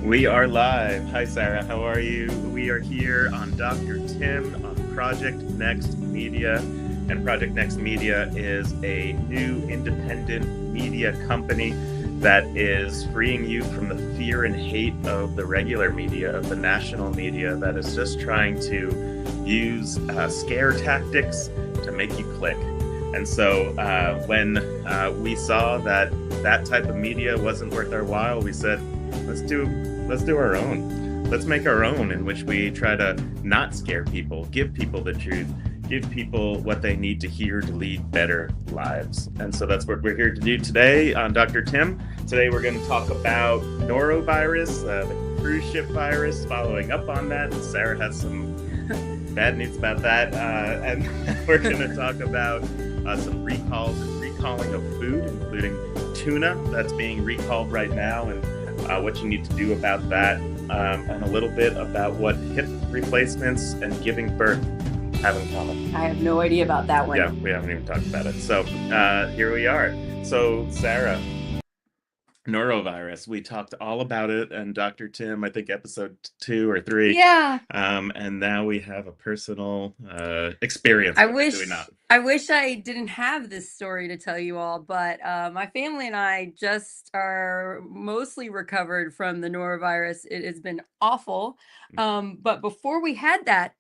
We are live. Hi, Sarah. How are you? We are here on Dr. Tim on Project Next Media. And Project Next Media is a new independent media company that is freeing you from the fear and hate of the regular media, of the national media that is just trying to use scare tactics to make you click. And so when we saw that that type of media wasn't worth our while, we said, let's do our own. Let's make our own, in which we try to not scare people, give people the truth, give people what they need to hear to lead better lives. And so that's what we're here to do today on Dr. Tim. Today we're going to talk about Noro Virus, the cruise ship virus. Following up on that, Sarah has some bad news about that. And we're going to talk about some recalls and recalling of food, including tuna that's being recalled right now, and what you need to do about that, and a little bit about what hip replacements and giving birth have in common. I have no idea about that one. Yeah, we haven't even talked about it. So here we are. So Sarah, norovirus, we talked all about it, and Dr. Tim, I think episode 2 or 3. Yeah. And now we have a personal experience. I with it, do we not? wish I didn't have this story to tell you all, but my family and I just are mostly recovered from the norovirus. It has been awful. But before we had that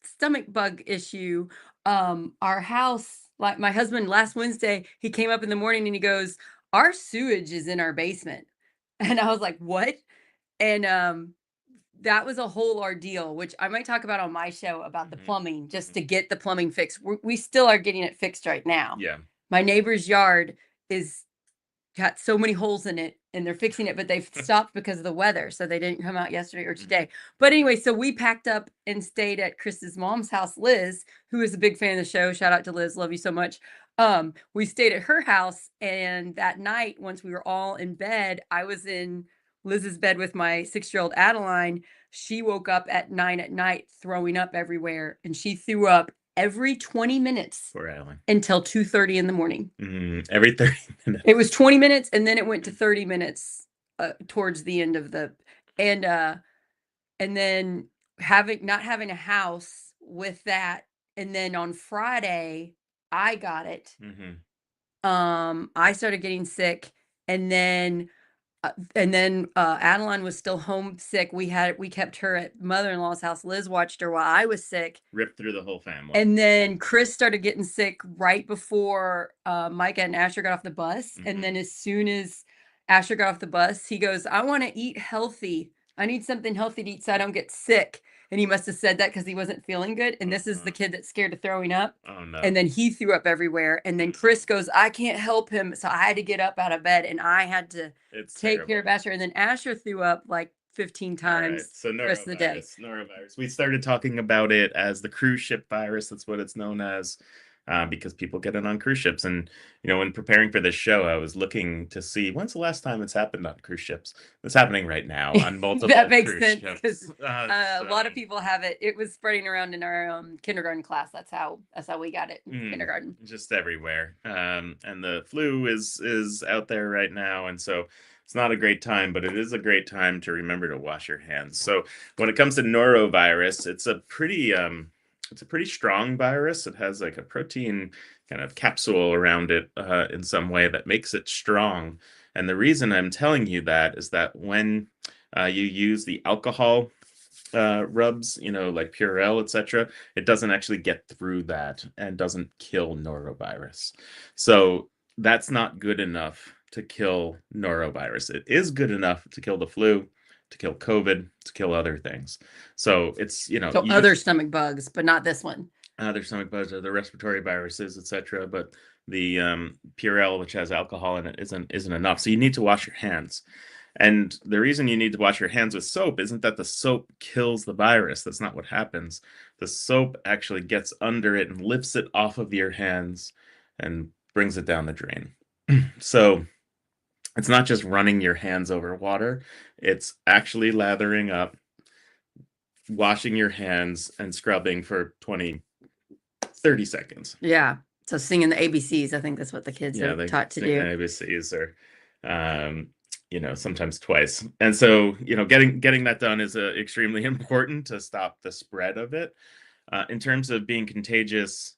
stomach bug issue, our house, like my husband last Wednesday, he came up in the morning and he goes, "Our sewage is in our basement." And I was like, "What?" And that was a whole ordeal, which I might talk about on my show about the plumbing, just to get the plumbing fixed. We still are getting it fixed right now. Yeah. My neighbor's yard is got so many holes in it, and they're fixing it, but they've stopped because of the weather, so they didn't come out yesterday or today. But anyway, so we packed up and stayed at Chris's mom's house, Liz, who is a big fan of the show. Shout out to Liz, love you so much. We stayed at her house, and that night, once we were all in bed, I was in Liz's bed with my 6-year-old Adeline. She woke up at 9 at night throwing up everywhere, and she threw up every 20 minutes Poor Alan. until 2:30 in the morning. Every 30 minutes. It was 20 minutes, and then it went to 30 minutes towards the end of the, and then not having a house with that, and then on Friday I got it. I started getting sick, and then Adeline was still homesick. We kept her at mother-in-law's house. Liz watched her while I was sick. Ripped through the whole family. And then Chris started getting sick right before Micah and Asher got off the bus. And then as soon as Asher got off the bus, he goes, "I want to eat healthy. I need something healthy to eat so I don't get sick." And he must have said that because he wasn't feeling good. And this is the kid that's scared of throwing up. Oh, no. And then he threw up everywhere. And then Chris goes, "I can't help him." So I had to get up out of bed, and I had to take care of Asher. And then Asher threw up like 15 times. Right. So the rest of the day. Norovirus. We started talking about it as the cruise ship virus. That's what it's known as, because people get it on cruise ships. And, when preparing for this show, I was looking to see when's the last time it's happened on cruise ships. It's happening right now on multiple That makes cruise sense, ships. because a lot of people have it. It was spreading around in our kindergarten class. That's how we got it in kindergarten. Just everywhere. And the flu is out there right now, and so it's not a great time, but it is a great time to remember to wash your hands. So when it comes to norovirus, it's a pretty strong virus. It has like a protein kind of capsule around it in some way that makes it strong. And the reason I'm telling you that is that when you use the alcohol rubs, like Purell, etc., it doesn't actually get through that and doesn't kill norovirus. So that's not good enough to kill norovirus. It is good enough to kill the flu, to kill COVID, to kill other things. So it's, So other stomach bugs, but not this one. Other stomach bugs are the respiratory viruses, etc. But the Purell, which has alcohol in it, isn't enough. So you need to wash your hands. And the reason you need to wash your hands with soap isn't that the soap kills the virus. That's not what happens. The soap actually gets under it and lifts it off of your hands and brings it down the drain. So it's not just running your hands over water. It's actually lathering up, washing your hands, and scrubbing for 20-30 seconds. Yeah. So singing the ABCs, I think that's what the kids are taught to do. ABCs, or sometimes twice. And so, getting that done is extremely important to stop the spread of it. In terms of being contagious,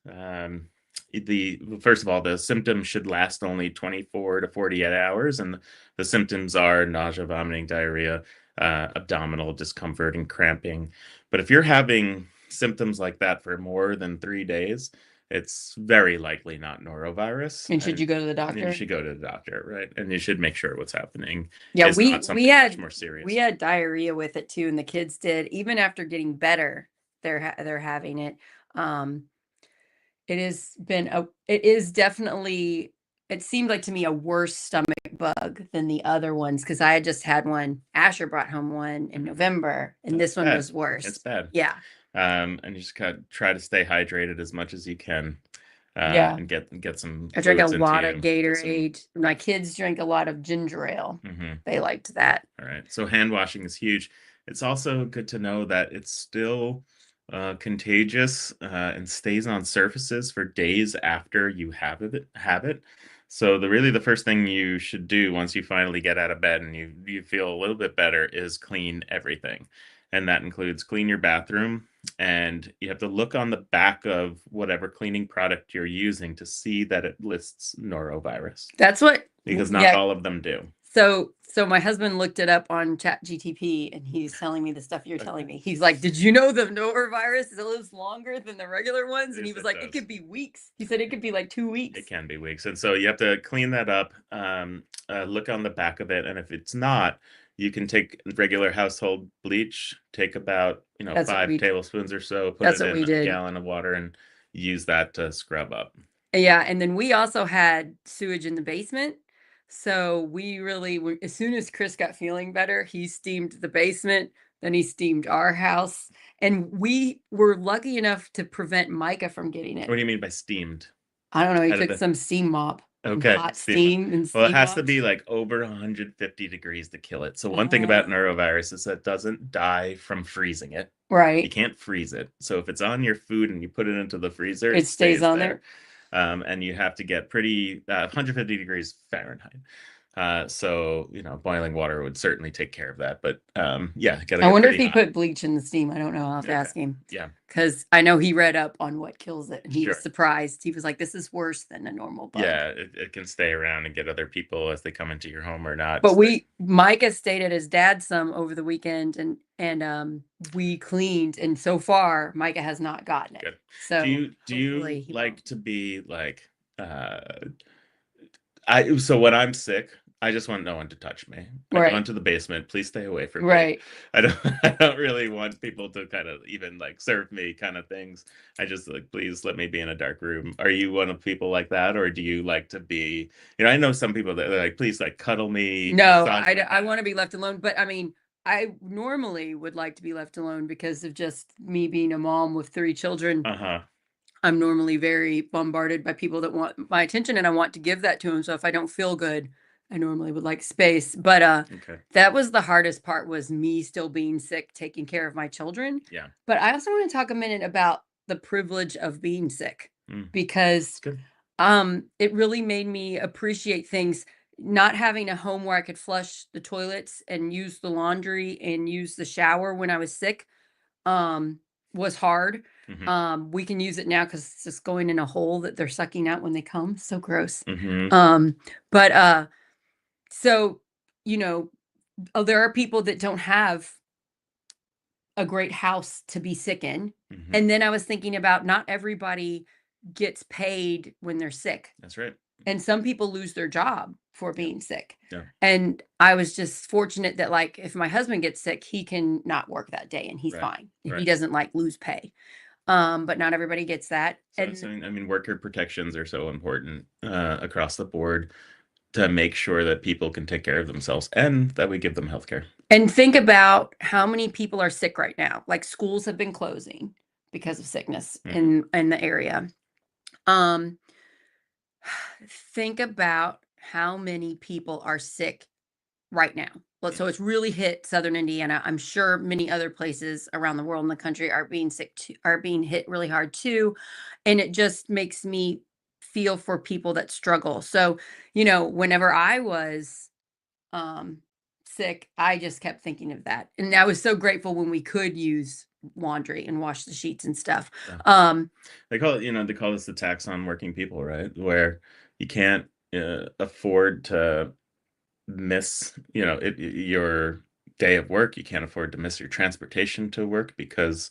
the first of all, the symptoms should last only 24 to 48 hours, and the symptoms are nausea, vomiting, diarrhea, abdominal discomfort, and cramping. But if you're having symptoms like that for more than 3 days, it's very likely not norovirus, And should you go to the and you doctor? should go to the doctor, right? And you should make sure what's happening Yeah, is we not we something much had more we serious. had diarrhea with it too, and the kids did. Even after getting better, they're having it. Um, it is definitely, it seemed like to me a worse stomach bug than the other ones because I had just had one. Asher brought home one in Mhm. November, and That's this one bad. was It's worse. bad. Yeah, And you just gotta try to stay hydrated as much as you can, yeah. and get some I drank a fluids into lot of you. Get some. Gatorade. My kids drank a lot of ginger ale. Mhm. They liked that. All right. So hand washing is huge. It's also good to know that it's still contagious and stays on surfaces for days after you have it. So the first thing you should do once you finally get out of bed and you feel a little bit better is clean everything. And that includes clean your bathroom, and you have to look on the back of whatever cleaning product you're using to see that it lists norovirus, That's what, because not yeah. all of them do. So my husband looked it up on Chat GTP, and he's telling me the stuff you're telling me. He's like, "Did you know the Noro virus lives longer than the regular ones?" And he Yes, was it like, "It does. could be weeks." He said it could be like 2 weeks. It can be weeks. And so you have to clean that up, look on the back of it. And if it's not, you can take regular household bleach, take about, That's what 5 tablespoons or so, put that's it what in we a did. gallon of water, and use that to scrub up. Yeah, and then we also had sewage in the basement. So we really were, as soon as Chris got feeling better, he steamed the basement, then he steamed our house. And we were lucky enough to prevent Micah from getting What it. do you mean by steamed? I don't know, he How did took the some steam mop and Okay, hot steam. steam and Well, it steam has to mopped. be like over 150 degrees to kill it. So one thing about norovirus is that it doesn't die from freezing it. You Right. can't freeze it. So if it's on your food and you put it into the freezer, It it stays stays on there. there. And you have to get pretty 150 degrees Fahrenheit. So boiling water would certainly take care of that. But yeah, gotta I get wonder if pretty he hot. put bleach in the steam. I don't know. I'll have to Okay. ask him Yeah. because I know he read up on what kills it and he was Sure. surprised. He was like, "This is worse than a normal bug." Yeah, it can stay around and get other people as they come into your home or not. But Micah stayed at his dad's some over the weekend, and we cleaned, and so far Micah has not gotten it. Good. Do So you do hopefully you he won't. like to be like uh I so when I'm sick, I just want no one to touch me. I go Right. into the basement, please stay away from me. Right. I don't I don't really want people to kind of even like serve me kind of things. I just like, please let me be in a dark room. Are you one of people like that, or do you like to be, I know some people that are like, please like cuddle me, No, massage my I back. want to be left alone. But I mean, I normally would like to be left alone because of just me being a mom with 3 children. Uh-huh. I'm normally very bombarded by people that want my attention, and I want to give that to them. So if I don't feel good, I normally would like space. But Okay. that was the hardest part, was me still being sick, taking care of my children. Yeah. But I also want to talk a minute about the privilege of being sick, Mm, because good. it really made me appreciate things. Not having a home where I could flush the toilets and use the laundry and use the shower when I was sick, um, was hard. Hmm. We can use it now because it's just going in a hole that they're sucking out when they come. So gross. Hmm. Um, but so you know, there are people that don't have a great house to be sick in. Hmm. And then I was thinking about, not everybody gets paid when they're sick. That's right. And some people lose their job for Yeah. being sick. Yeah. And I was just fortunate that, like, if my husband gets sick, he can not work that day and he's Right. fine. He Right. doesn't like lose pay. But not everybody gets that. So, worker protections are so important across the board to make sure that people can take care of themselves and that we give them health care. And think about how many people are sick right now. Like, schools have been closing because of sickness in the area. Um, think about how many people are sick right now. Well, so it's really hit Southern Indiana. I'm sure many other places around the world in the country are being are being hit really hard too. And it just makes me feel for people that struggle. So, whenever I was um, sick, I just kept thinking of that. And I was so grateful when we could use laundry and wash the sheets and stuff. Yeah. Um, They call it, they call this the tax on working people, right? Where you can't afford to miss, your day of work. You can't afford to miss your transportation to work because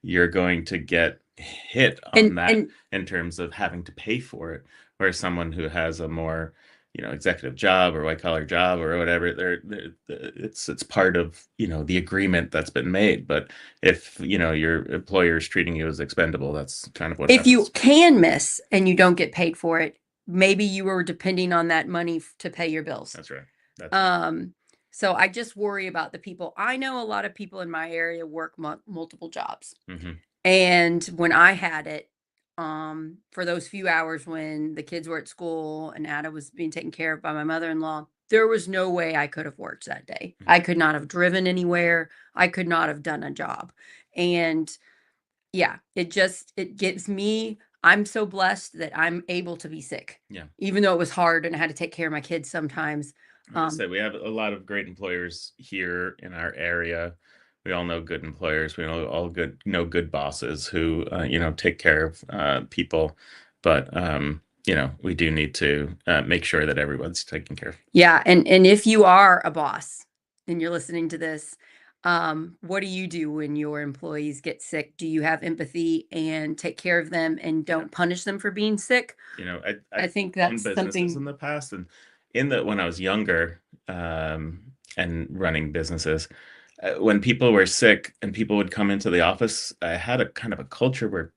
you're going to get hit on that and in terms of having to pay for it. Whereas someone who has a more, executive job or white collar job or whatever, it's part of, the agreement that's been made. But if, your employer is treating you as expendable, that's kind of what if you happens. can miss and you don't get paid for it, maybe you were depending on that money to pay your bills. That's right. That's right. Um, so I just worry about the people. I know a lot of people in my area work multiple jobs. Hmm. And when I had it, for those few hours when the kids were at school and Ada was being taken care of by my mother-in-law, there was no way I could have worked that day. I could not have driven anywhere. I could not have done a job. And yeah, it gives me I'm so blessed that I'm able to be sick, Yeah. even though it was hard and I had to take care of my kids sometimes. I would say we have a lot of great employers here in our area. We all know good employers. We know good bosses who take care of people. But we do need to make sure that everyone's taken care of. Yeah, and if you are a boss and you're listening to this, what do you do when your employees get sick? Do you have empathy and take care of them and Yeah. don't punish them for being sick? I I've think owned that's businesses in something. the past, and in the when I was younger, and running businesses, when people were sick and people would come into the office, I had a kind of a culture where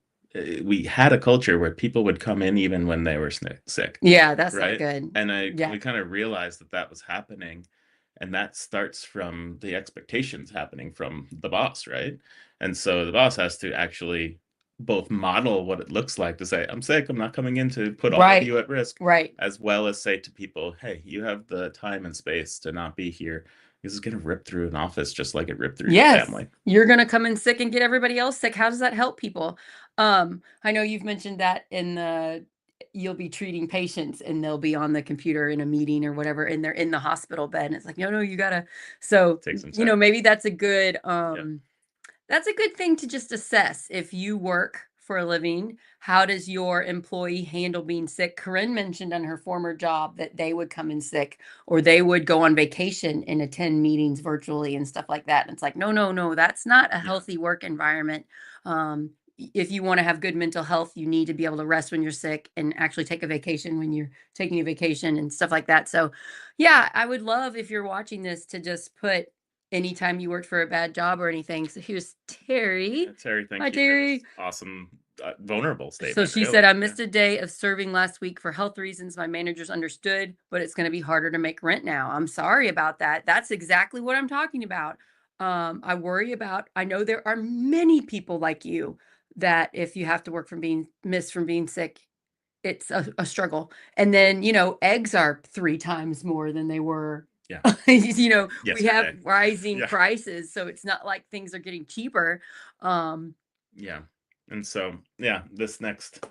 we had a culture where people would come in even when they were sick, Yeah, that's not right? good. And Yeah. we kind of realized that that was happening, and that starts from the expectations happening from the boss, right? And so the boss has to actually both model what it looks like to say, I'm sick, I'm not coming in to put all of Right. you at risk, Right. as well as say to people, hey, you have the time and space to not be here. This is going to rip through an office just like it ripped through your Yes. family. You're gonna come in sick and get everybody else sick. How does that help people? I know you've mentioned that in the you'll be treating patients and they'll be on the computer in a meeting or whatever, and they're in the hospital bed. And it's like, no, no, you gotta. So, Take some time. maybe Yeah. that's a good thing to just assess. If you work for a living, how does your employee handle being sick? Corinne mentioned on her former job that they would come in sick or they would go on vacation and attend meetings virtually and stuff like that. And it's like, no, no, no, that's not a Yeah. healthy work environment. If you want to have good mental health, you need to be able to rest when you're sick and actually take a vacation when you're taking a vacation and stuff like that. So, yeah, I would love if you're watching this to just put anytime you worked for a bad job or anything. So here's Yeah, Terry. Terry, Hi, thank you for Terry. this awesome, vulnerable So statement, she said, really. I Yeah. missed a day of serving last week for health reasons. My managers understood, but it's going to be harder to make rent now. I'm sorry about that. That's exactly what I'm talking about. I worry about, I know there are many people like you that if you have to work from being missed from being sick, it's a struggle. And then, eggs are 3 times more than they were. Yeah. We have Yesterday. rising Yeah. prices, so it's not like things are getting cheaper. Um, Yeah. And so, yeah, this next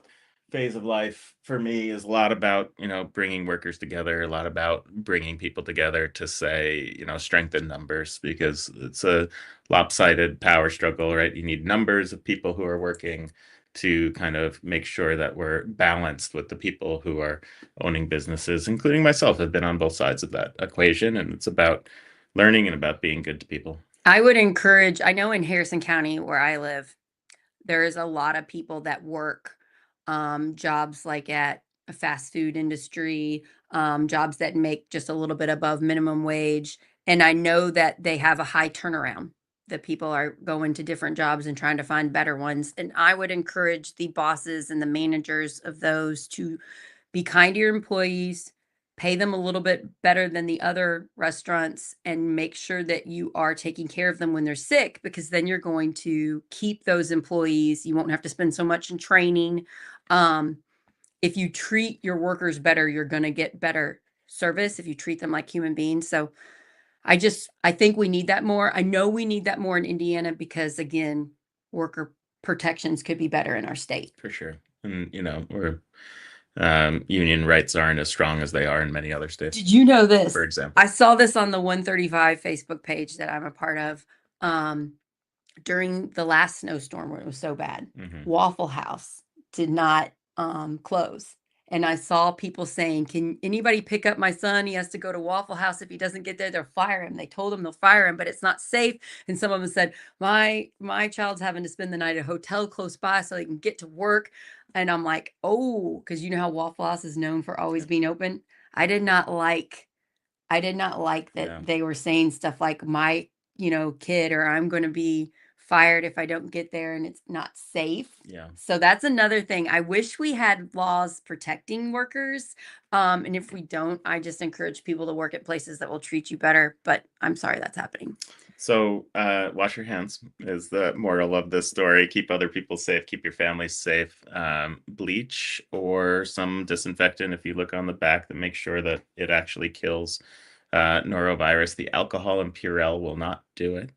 phase of life for me is a lot about, bringing workers together, a lot about bringing people together to say, strengthen numbers because it's a lopsided power struggle, right? You need numbers of people who are working to kind of make sure that we're balanced with the people who are owning businesses, including myself. Have been on both sides of that equation, and it's about learning and about being good to people. I would encourage I know in Harrison County where I live, there is a lot of people that work, jobs like at a fast food industry, jobs that make just a little bit above minimum wage, and I know that they have a high turnaround, that people are going to different jobs and trying to find better ones, and I would encourage the bosses and the managers of those to be kind to your employees, pay them a little bit better than the other restaurants, and make sure that you are taking care of them when they're sick, because then you're going to keep those employees. You won't have to spend so much in training. Um, if you treat your workers better, you're going to get better service if you treat them like human beings. So I think we need that more. I know we need that more in Indiana because again, worker protections could be better in our state. For sure. And, we're union rights aren't as strong as they are in many other states, Did you know this? for example. I saw this on the 135 Facebook page that I'm a part of. Um, during the last snowstorm when it was so bad, Waffle House did not close. And I saw people saying, "Can anybody pick up my son? He has to go to Waffle House. If he doesn't get there, they'll fire him." They told him they'll fire him, but it's not safe. And some of them said, "My child's having to spend the night at a hotel close by so they can get to work." And I'm like, "Oh, because you know how Waffle House is known for always being open." I did not like I did not like that Yeah. they were saying stuff like my, kid or I'm going to be fired if I don't get there and it's not safe. Yeah. So that's another thing. I wish we had laws protecting workers. And if we don't, I just encourage people to work at places that will treat you better. But I'm sorry that's happening. So wash your hands is the moral of this story. Keep other people safe. Keep your family safe. Bleach or some disinfectant, if you look on the back, that makes sure that it actually kills norovirus. The alcohol and Purell will not do it,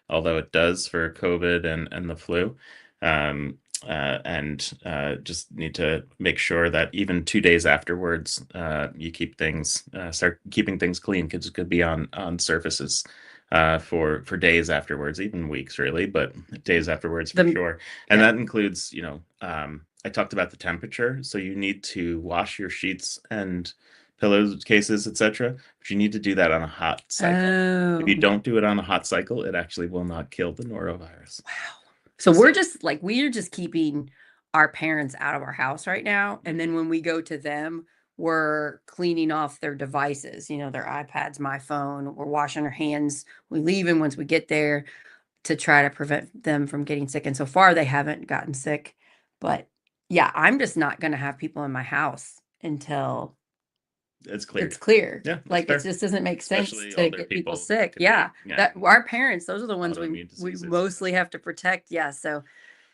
although it does for COVID and the flu. And just need to make sure that even 2 days afterwards, you keep things, start keeping things clean, because it could be on surfaces for days afterwards, even weeks really, but days afterwards for sure. And that includes, I talked about the temperature, so you need to wash your sheets and pillows, cases, etc. But you need to do that on a hot cycle. If you don't do it on a hot cycle, it actually will not kill the norovirus. Wow. So we're just keeping our parents out of our house right now. And then when we go to them, we're cleaning off their devices, their iPads, my phone. We're washing our hands. We leave, and once we get there, to try to prevent them from getting sick. And so far, they haven't gotten sick. But yeah, I'm just not going to have people in my house until it's clear. It's clear. Yeah, like it just doesn't make Especially sense to get people sick. be, That our parents, those are the ones we autoimmune diseases. mostly have to protect. Yeah, so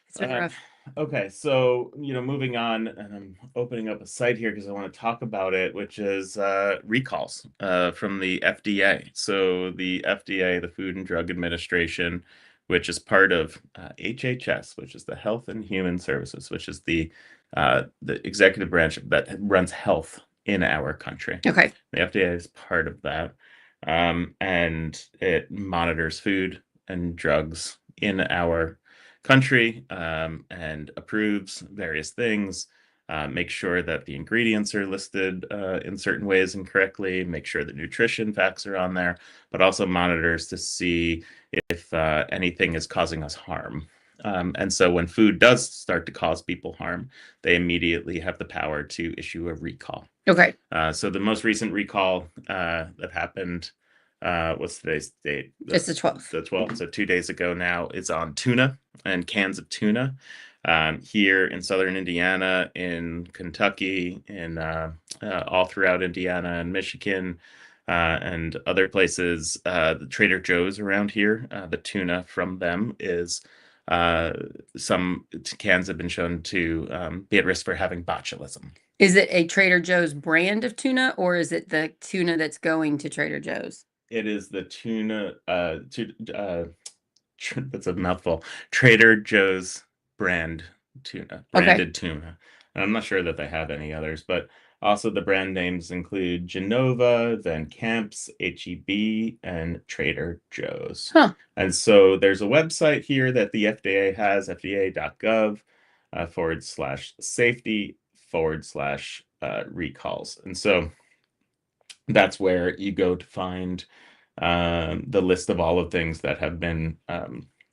it's been rough. Okay, so moving on, and I'm opening up a site here because I want to talk about it, which is recalls from the FDA. So the FDA, the Food and Drug Administration, which is part of HHS, which is the Health and Human Services, which is the executive branch that runs health in our country. Okay. The FDA is part of that, and it monitors food and drugs in our country, and approves various things, make sure that the ingredients are listed in certain ways and correctly, make sure the nutrition facts are on there, but also monitors to see if anything is causing us harm. And so when food does start to cause people harm, they immediately have the power to issue a recall. Okay. So the most recent recall that happened, what's today's date? It's the 12th. The 12th, so 2 days ago now, is on tuna and cans of tuna. Here in southern Indiana, in Kentucky, in all throughout Indiana and Michigan, and other places, the Trader Joe's around here, the tuna from them is some cans have been shown to be at risk for having botulism. Is it a Trader Joe's brand of tuna, or is it the tuna that's going to Trader Joe's? It is the tuna, that's a mouthful. Trader Joe's branded tuna. And I'm not sure that they have any others, but also the brand names include Genova, Van Camp's, HEB, and Trader Joe's. Huh. And so there's a website here that the FDA has, fda.gov /safety/recalls. And so that's where you go to find the list of all of things that have been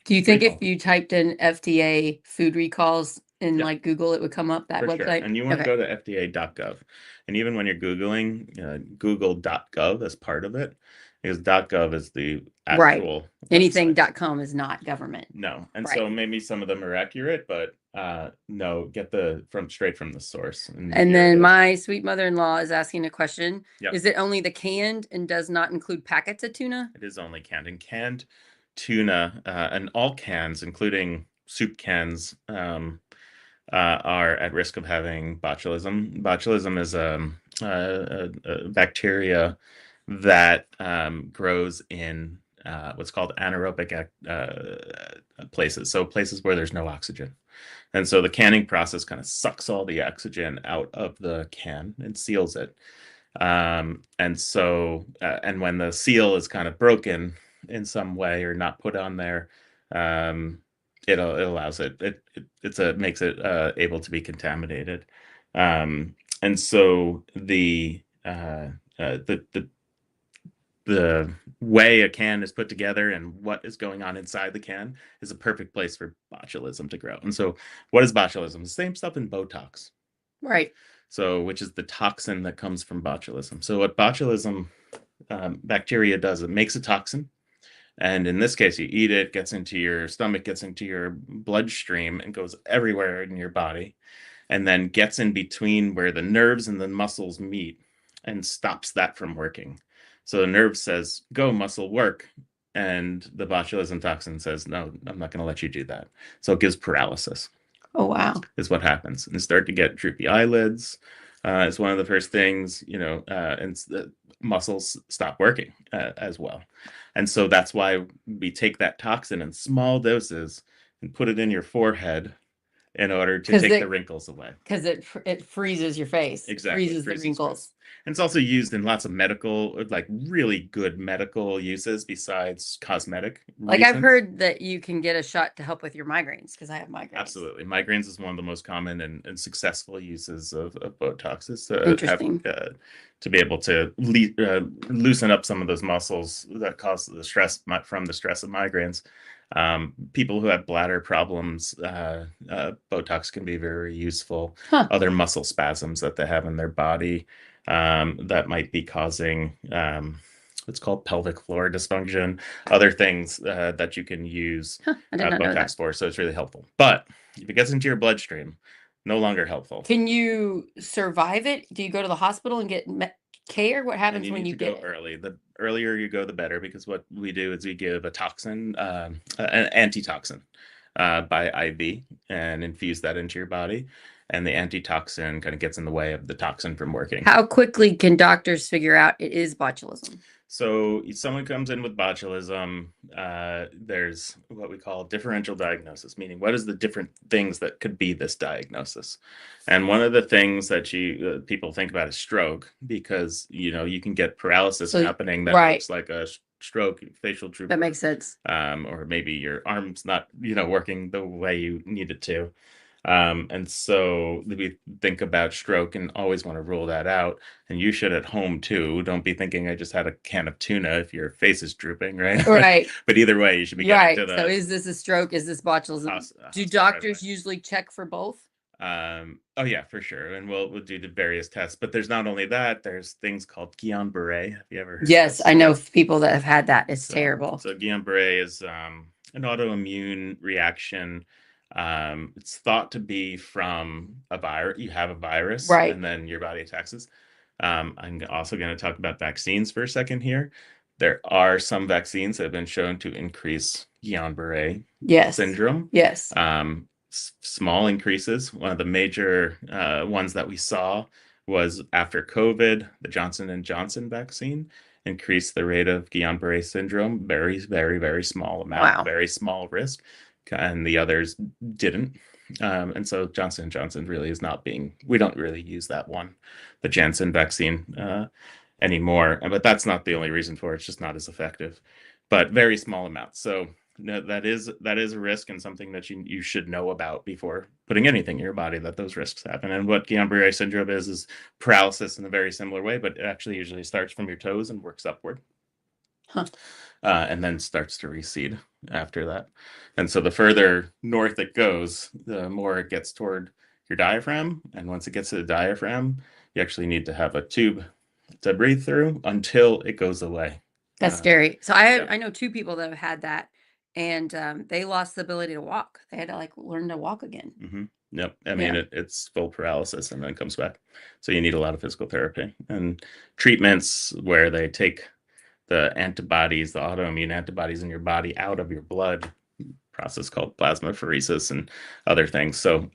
do you think if you typed in FDA food recalls in like Google, it would come up that website? Sure. And you want to go to fda.gov. And even when you're Googling, google.gov as part of it, because .gov is the actual anything.com is not government. No. And so maybe some of them are accurate, but no, get straight from the source. And then my sweet mother-in-law is asking a question. Yep. Is it only the canned and does not include packets of tuna? It is only canned. And canned tuna and all cans, including soup cans, are at risk of having botulism. Botulism is a bacteria that grows in what's called anaerobic places, so places where there's no oxygen. And so the canning process kind of sucks all the oxygen out of the can and seals it. And when the seal is kind of broken in some way or not put on there, um, it allows it makes it able to be contaminated. And so the way a can is put together and what is going on inside the can is a perfect place for botulism to grow. And so, what is botulism? The same stuff in Botox. Right. So, which is the toxin that comes from botulism. So, what botulism bacteria does, it makes a toxin. And in this case, you eat it, gets into your stomach, gets into your bloodstream, and goes everywhere in your body, and then gets in between where the nerves and the muscles meet and stops that from working. So the nerve says, go, muscle, work. And the botulism toxin says, no, I'm not going to let you do that. So it gives paralysis. Oh, wow. Is what happens. And start to get droopy eyelids. It's one of the first things, and the muscles stop working as well. And so that's why we take that toxin in small doses and put it in your forehead in order to take the wrinkles away. Because it freezes your face. Exactly. Freezes the wrinkles. And it's also used in lots of medical, like really good medical uses besides cosmetic Like reasons. I've heard that you can get a shot to help with your migraines because I have migraines. Absolutely. Migraines is one of the most common and successful uses of Botox is Interesting. To be able to loosen up some of those muscles that cause the stress from the stress of migraines. People who have bladder problems, Botox can be very useful. Other muscle spasms that they have in their body that might be causing what's called pelvic floor dysfunction, other things that you can use Botox for. So it's really helpful. But if it gets into your bloodstream, no longer helpful. Can you survive it? Do you go to the hospital and get care? What happens when you get go early? The earlier you go, the better, because what we do is we give a toxin, an antitoxin by IV and infuse that into your body. And the antitoxin kind of gets in the way of the toxin from working. How quickly can doctors figure out it is botulism? So if someone comes in with botulism, there's what we call differential diagnosis, meaning what is the different things that could be this diagnosis? And one of the things that people think about is stroke, because you can get paralysis happening that looks like a stroke, facial droop. That makes sense. Or maybe your arm's not working the way you need it to. And so we think about stroke and always want to rule that out. And you should at home too. Don't be thinking I just had a can of tuna if your face is drooping, right? Right. But either way, you should be getting to the. So is this a stroke? Is this botulism? Do doctors usually check for both? Oh yeah, for sure. And we'll do the various tests. But there's not only that, there's things called Guillain-Barré. Have you ever heard Yes, I know people that have had that. It's terrible. So Guillain-Barré is an autoimmune reaction. It's thought to be from a virus. You have a virus, right, and then your body attacks it. I'm also going to talk about vaccines for a second here. There are some vaccines that have been shown to increase Guillain-Barré syndrome. Yes. Small increases. One of the major ones that we saw was after COVID, the Johnson & Johnson vaccine increased the rate of Guillain-Barré syndrome. Very, very, very small amount, very small risk. And the others didn't. And so Johnson & Johnson really is not we don't really use that one, the Janssen vaccine anymore. But that's not the only reason for it. It's just not as effective, but very small amounts. So that is a risk and something that you should know about before putting anything in your body, that those risks happen. And what Guillain-Barré syndrome is paralysis in a very similar way, but it actually usually starts from your toes and works upward. And then starts to recede after that. And so the further north it goes, the more it gets toward your diaphragm. And once it gets to the diaphragm, you actually need to have a tube to breathe through until it goes away. That's scary. So I know two people that have had that, and they lost the ability to walk. They had to learn to walk again. Mm-hmm. Yep. I mean, it's full paralysis and then comes back. So you need a lot of physical therapy and treatments where they take the antibodies, the autoimmune antibodies in your body out of your blood, process called plasmapheresis and other things. So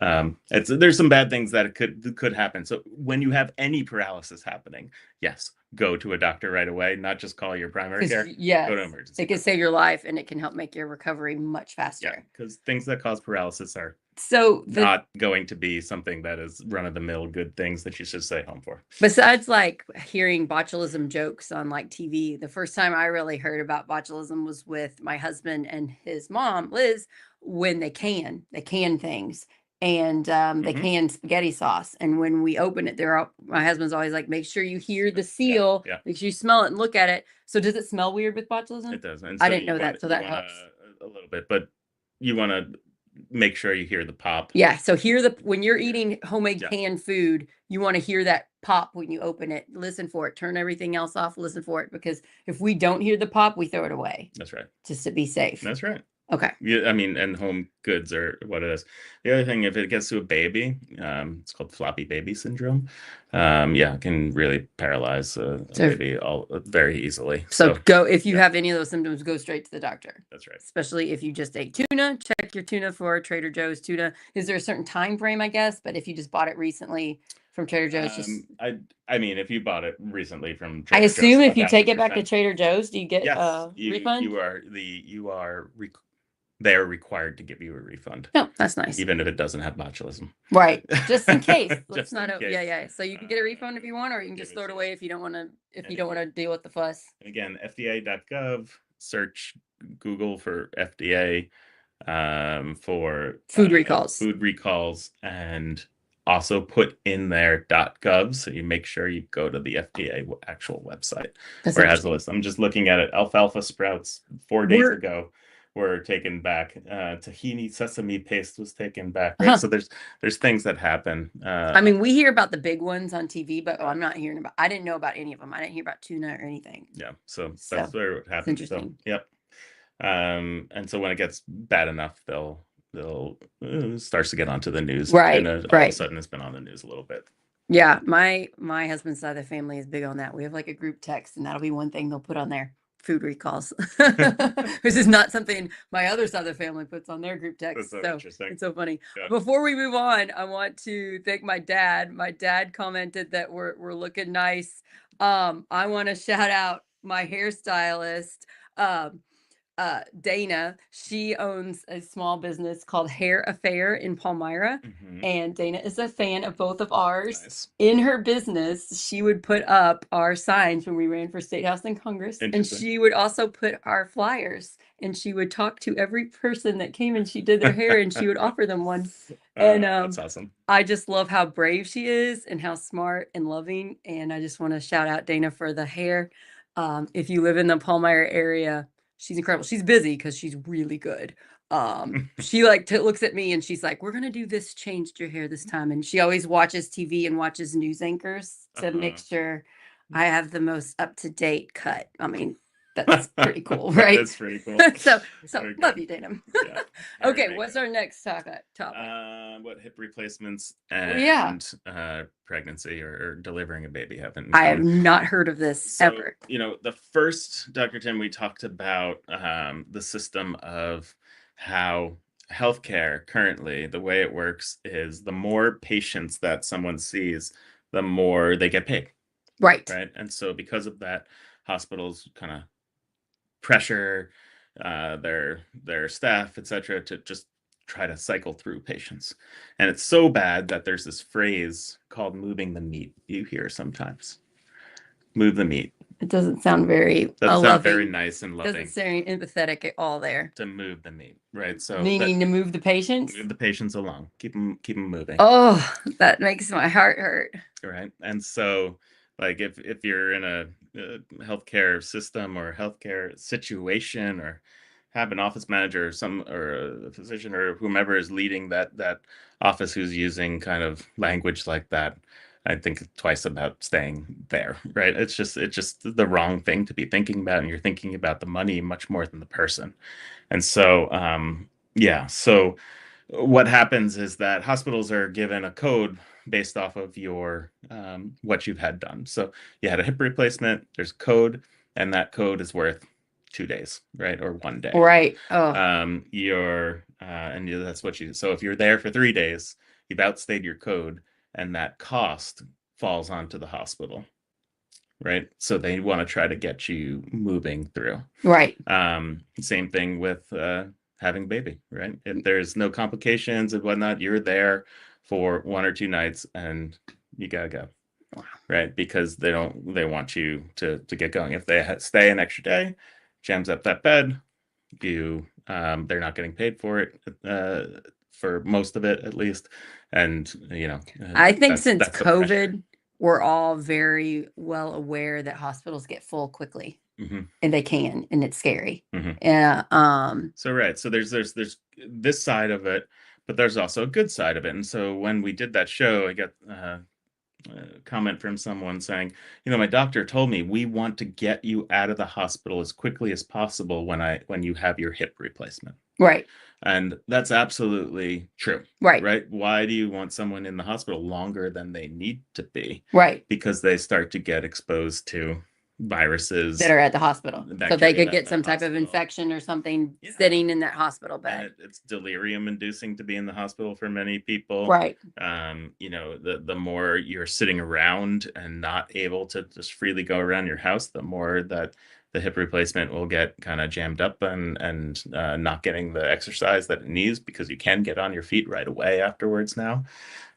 there's some bad things that could happen. So when you have any paralysis happening, yes, go to a doctor right away, not just call your primary Because care. Go yes, to emergency it can room. save your life and it can help make your recovery much Yeah, faster. because things that cause paralysis are So not going to be something that is run of the mill good things that you should stay home for. besides like hearing botulism jokes on like TV, the first time I really heard about botulism was with my husband and his mom, Liz, when they can things and they Mhm. can spaghetti sauce. And when we open it, my husband's always like, make sure you hear the Yeah, seal, yeah, make sure you smell it and look at it. So does it smell weird with botulism? it does. And I so didn't know that, so you that want helps. a little bit, but you want to make sure you hear the pop. Yeah, so when you're eating homemade Yeah, canned food, you wanna hear that pop when you open it. Listen for it. Turn everything else off, listen for it, because if we don't hear the pop, we throw it away that's right. just to be safe. That's right. Okay. Yeah, I mean, and home goods are what it is. The other thing, if it gets to a baby, it's called floppy baby syndrome. Yeah, it can really paralyze a So baby all very easily. so So go if you yeah, have any of those symptoms, go straight to the doctor. that's right. Especially if you just ate tuna, check your tuna for Trader Joe's tuna. Is there a certain time frame, I guess? But if you just bought it recently from Trader Joe's, just I mean, if you bought it recently from I Trader assume Joe's, a if you take thousand it back to percent. Trader Joe's, do you get Yes, a refund? you are they are required to give you a refund, No, that's nice. even if it doesn't have botulism. Right, just in case. Let's Just not in yeah, case. yeah, so you can get a refund if you want, or you can Give just us throw it away if and you don't wanna deal with the fuss. again, FDA.gov, search Google for FDA, for Food recalls. food recalls, and also put in there .gov, so you make sure you go to the FDA actual website That's where it has the interesting. list. I'm just looking at it. Alfalfa sprouts 4 days We're ago were taken back. Tahini sesame paste was taken back. Right, huh. so there's things that happen. I mean, we hear about the big ones on TV, but Right. I didn't know about any of them. I didn't hear about tuna or anything. Yeah, so that's So, where it it's happens. So interesting. yep. And so when it gets bad enough, they'll starts to get onto the news, and Right, all of a right. sudden it's been on the news a little bit. Yeah, my husband's side of the family is big on that. We have, like, a group text, and that'll be one thing they'll put on there, food recalls. Which is not something my other side of the family puts on their group That's text, so so interesting. it's so funny. Yeah. Before we move on, I want to thank my dad. My dad commented that we're looking nice. I wanna shout out my hairstylist, um, Dana. She owns a small business called Hair Affair in Palmyra, Hmm. and Dana is a fan of both of ours. Nice. In her business, she would put up our signs when we ran for State House and Congress, and Interesting. she would also put our flyers, and she would talk to every person that came and she did their hair, and she would offer them one. And That's awesome. I just love how brave she is and how smart and loving. And I just want to shout out Dana for the hair. If you live in the Palmyra area, she's incredible. She's busy because she's really good. She like looks at me and she's like, "We're gonna do this, changed your hair this time." And she always watches TV and watches news anchors to make Uh-huh. sure I have the most up to date cut. I mean, that's pretty cool, That right? is pretty cool. So Very love good. you, Dana. Yeah. Very, Okay, very what's good. our next topic? What hip replacements Well, yeah, and pregnancy or delivering a baby have in I have common? not heard of this So, ever. the first, Dr. Tim, we talked about the system of how healthcare currently, the way it works is the more patients that someone sees, the more they get paid, Right. right? And so, because of that, hospitals kind of pressure their staff, etc., to just try to cycle through patients. And it's so bad that there's this phrase called moving the meat you hear sometimes. Move the meat. It doesn't sound very Doesn't sound very loving. nice and Doesn't loving. sound empathetic at all there. To move the meat, right? So that Meaning to move the patients? move the patients along, keep them moving, Oh, that makes my heart hurt. right? And so, like, if you're in a healthcare system or healthcare situation, or have an office manager or a physician or whomever is leading that office who's using kind of language like that, I think twice about staying there, right? It's just the wrong thing to be thinking about, and you're thinking about the money much more than the person. And so, yeah, so what happens is that hospitals are given a code based off of your what you've had done. So you had a hip replacement, there's a code, and that code is worth 2 days, right? Or 1 day. Right. Oh, That's what you, so if you're there for 3 days, you've outstayed your code, and that cost falls onto the hospital, right? So they want to try to get you moving through. Right. Same thing with having a baby, right? If there's no complications and whatnot, you're there for 1 or 2 nights and you gotta go, Wow. right? Because they want you to get going. If they stay an extra day, jams up that bed, they're not getting paid for it, for most of it at least, and I think since that's the pressure. COVID, we're all very well aware that hospitals get full quickly, Hmm. and they can, and it's scary. Hmm. Yeah. So right, so there's this side of it, but there's also a good side of it. And so when we did that show, I got a comment from someone saying, my doctor told me we want to get you out of the hospital as quickly as possible when you have your hip replacement. Right. And that's absolutely true. Right. Right? Why do you want someone in the hospital longer than they need to be? Right. Because they start to get exposed to viruses That are at the hospital, the so they bacteria could that in get that some type of hospital. infection or something Yeah. sitting in that hospital And bed. it's delirium inducing to be in the hospital for many people. Right. The more you're sitting around and not able to just freely go around your house, the more that the hip replacement will get kind of jammed up and not getting the exercise that it needs, because you can get on your feet right away afterwards now.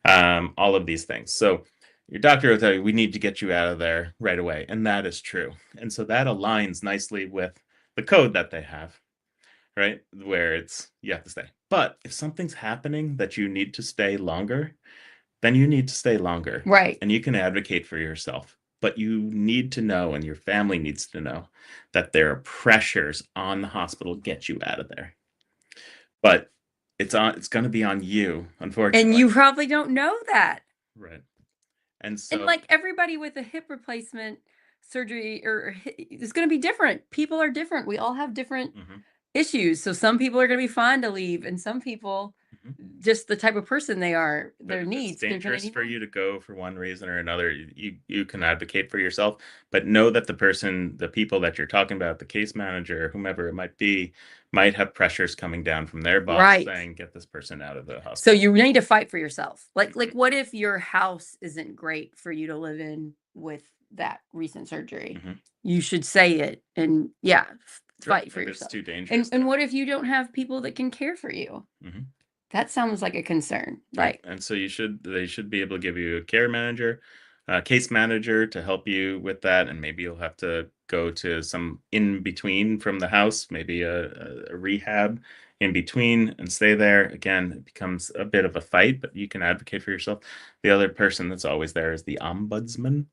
All of these things. So your doctor will tell you, we need to get you out of there right away. And that is true. And so that aligns nicely with the code that they have, right? Where it's, you have to stay. But if something's happening that you need to stay longer, then you need to stay longer. Right. And you can advocate for yourself. But you need to know, and your family needs to know, that there are pressures on the hospital to get you out of there. But it's going to be on you, unfortunately. And you probably don't know that. Right. And so, And like everybody with a hip replacement surgery it's going to be different. People are different. We all have different mhm, issues. So some people are going to be fine to leave, and some people, mhm. just the type of person they are, But their if it's needs, they're going to dangerous need for more. you to go for one reason or another, you can advocate for yourself, but know that the people that you're talking about, the case manager, whomever it might be, might have pressures coming down from their boss Right. saying, get this person out of the So hospital. you need to fight for yourself. Like what if your house isn't great for you to live in with that recent surgery? Mhm. You should say it, and fight for If it's yourself. too dangerous. And what if you don't have people that can care for you? Mhm. That sounds like a concern. Right. Like, And so they should be able to give you a care manager, a case manager to help you with that. And maybe you'll have to go to some in between from the house, maybe a rehab in between, and stay there. Again, it becomes a bit of a fight, but you can advocate for yourself. The other person that's always there is the ombudsman.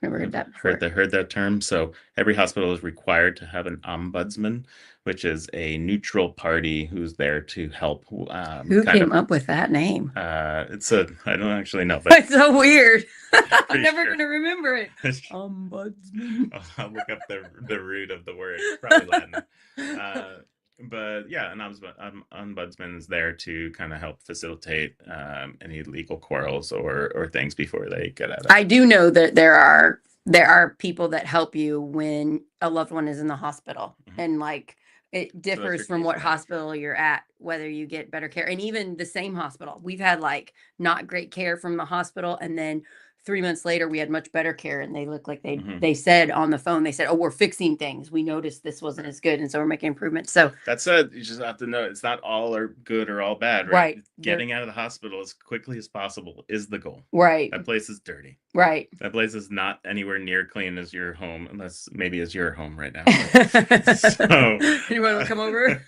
never heard I've that before. heard that term. So every hospital is required to have an ombudsman, which is a neutral party who's there to help. Who came up with that name? I don't actually know, but It's so weird. I'm pretty never sure. gonna remember it. Ombudsman. I'll look up the root of the word. It's probably Latin. But yeah, an ombudsman is there to kind of help facilitate any legal quarrels or things before they get out of it. I do know that there are people that help you when a loved one is in the hospital, Mhm. and like it differs your from case what manager. hospital you're at, whether you get better care. And even the same hospital, we've had like not great care from the hospital, and then 3 months later we had much better care, and they look like Mhm. they said on the phone, they said, oh, we're fixing things, we noticed this wasn't as good, and so we're making improvements. So That said, you just have to know it's not all or good or all bad, right? right, Getting out of the hospital as quickly as possible is the goal. right, That place is dirty. right. That place is not anywhere near clean as your home, unless maybe it's your home right now. So, anyone will come over?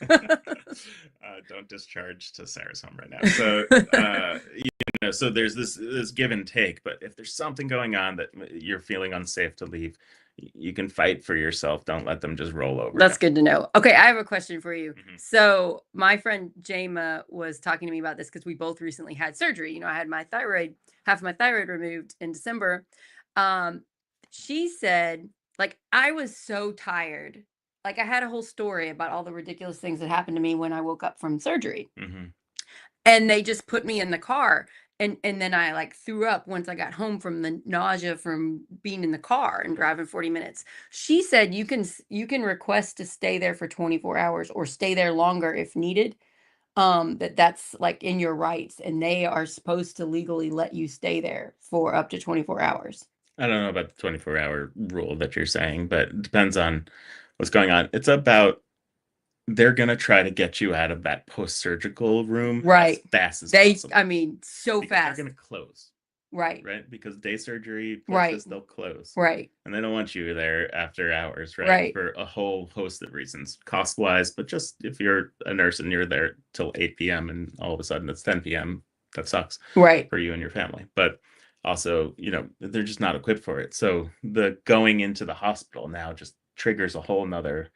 don't discharge to Sarah's home right now. So, so there's this give and take. But if there's something going on that you're feeling unsafe to leave, you can fight for yourself. Don't let them just roll over. That's good to know. Okay, I have a question for you. Mhm. So my friend Jama was talking to me about this because we both recently had surgery. I had half my thyroid removed in December. Um, she said, like, I was so tired. Like, I had a whole story about all the ridiculous things that happened to me when I woke up from surgery. Mhm. And they just put me in the car, and then I like threw up once I got home from the nausea from being in the car and driving 40 minutes. She said you can request to stay there for 24 hours or stay there longer if needed. That's like in your rights, and they are supposed to legally let you stay there for up to 24 hours. I don't know about the 24-hour rule that you're saying, but it depends on what's going on. It's about they're going to try to get you out of that post-surgical room as Right. fast as possible So because they're fast. going to close, Right. right? Because day surgery Right. places, they'll close. Right. And they don't want you there after hours, right? Right. For a whole host of reasons, cost-wise, but just if you're a nurse and you're there till 8 p.m. and all of a sudden it's 10 p.m., that sucks Right. for you and your family. But also, they're just not equipped for it. So the going into the hospital now just triggers a whole nother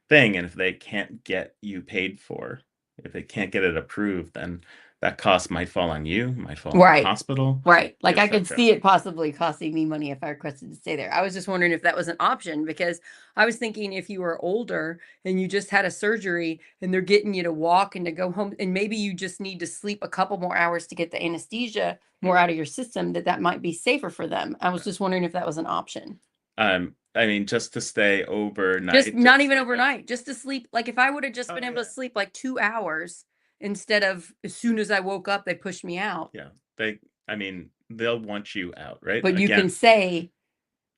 thing. And if they can't get you paid for, if they can't get it approved, then that cost might fall on you, might fall on the Right. hospital, Right. Like I could etc. see it possibly costing me money if I requested to stay there. I was just wondering if that was an option because I was thinking if you were older and you just had a surgery and they're getting you to walk and to go home and maybe you just need to sleep a couple more hours to get the anesthesia more out of your system, that might be safer for them. I was just wondering if that was an option. I mean, just to stay Just overnight, not just even like a, overnight, just to sleep. Like if I would have just oh been able yeah, to sleep like 2 hours instead of as soon as I woke up, they pushed me out. yeah. I mean, they'll want you out, right? But you can Again, say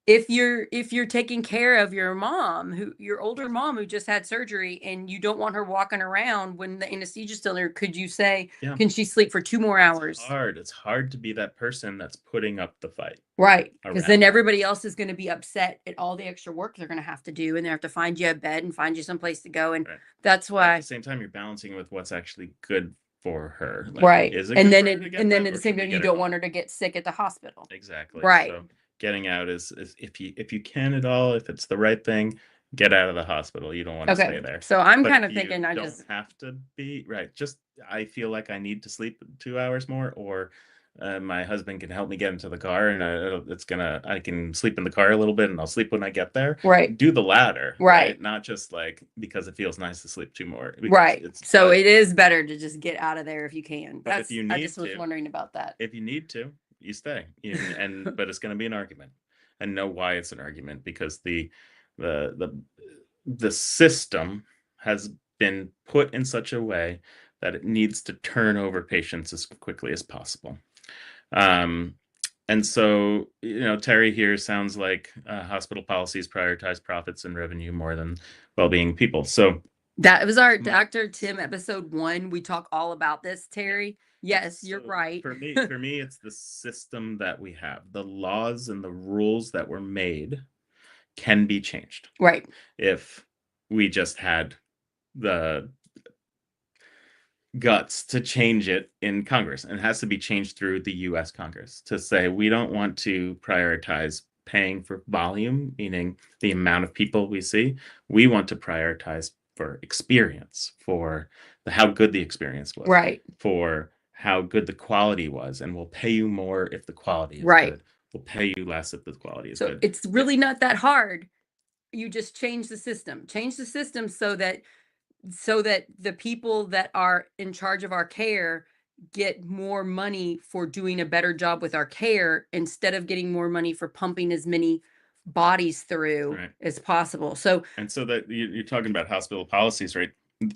if you're taking care of your mom, who your older mom who just had surgery and you don't want her walking around when the anesthesia's still there, could you say, yeah, "Can she sleep for 2 more it's hours?" hard. It's hard to be that person that's putting up the fight Right, because then around that. everybody else is gonna be upset at all the extra work they're gonna have to do, and they have to find you a bed and find you someplace to go, and Right. that's But at the why. same time, you're balancing with what's actually good for her. Like, Right, is it and good then for her to get and then that, at the or same can we time, you get her don't home? want her to get sick at the hospital. Exactly. Right, So getting out is if you can at all, if it's the right thing, get out of the hospital. You don't want to stay okay, there. so I'm But kinda if you thinking I don't just have to be right, just I feel like I need to sleep 2 hours more, or my husband can help me get into the car, and I can sleep in the car a little bit, and I'll sleep when I get there. right, Do the latter, right. right? Not just like because it feels nice to sleep 2 more, because Right. it's So it is better to just get out of there if you can. but if you I just need was to, wondering about that. you stay. But it's going to be an argument, and know why it's an argument, because the the the system has been put in such a way that it needs to turn over patients as quickly as possible. Um, and so, Terry here sounds like hospital policies prioritize profits and revenue more than well-being people. So That was our my Dr. Tim episode 1. We talk all about this, yeah. Terry. Yes, you're So right. for me, it's the system that we have. The laws and the rules that were made can be changed Right. if we just had the guts to change it in Congress. And it has to be changed through the US Congress to say we don't want to prioritize paying for volume, meaning the amount of people we see. We want to prioritize for experience, for how good the experience was, Right. for how good the quality was. And we'll pay you more if the quality is Right. good. We'll pay you less if the quality is So good. it's Yeah, really not that hard. You just change the system. Change the system so that the people that are in charge of our care get more money for doing a better job with our care instead of getting more money for pumping as many bodies through right. as possible. So, And so that you're talking about hospital policies, right?